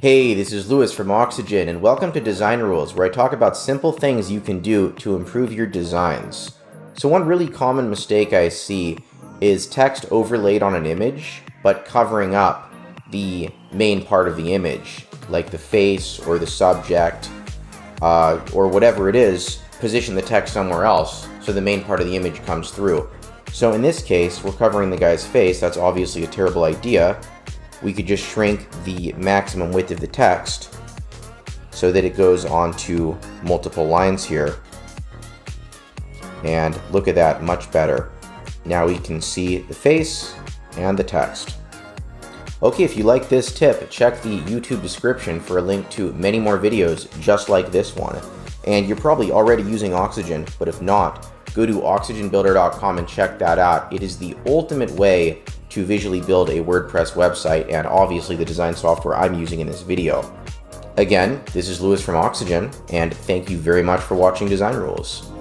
Hey, this is Lewis from Oxygen, and welcome to Design Rules, where I talk about simple things you can do to improve your designs. So one really common mistake I see is text overlaid on an image, but covering up the main part of the image, like the face or the subject, or whatever it is. Position the text somewhere else so the main part of the image comes through. So in this case, we're covering the guy's face. That's obviously a terrible idea. We could just shrink the maximum width of the text so that it goes onto multiple lines here. And look at that, much better. Now we can see the face and the text. Okay, if you like this tip, check the YouTube description for a link to many more videos just like this one. And you're probably already using Oxygen, but if not, go to oxygenbuilder.com and check that out. It is the ultimate way to visually build a WordPress website, and obviously the design software I'm using in this video. Again, this is Lewis from Oxygen, and thank you very much for watching Design Rules.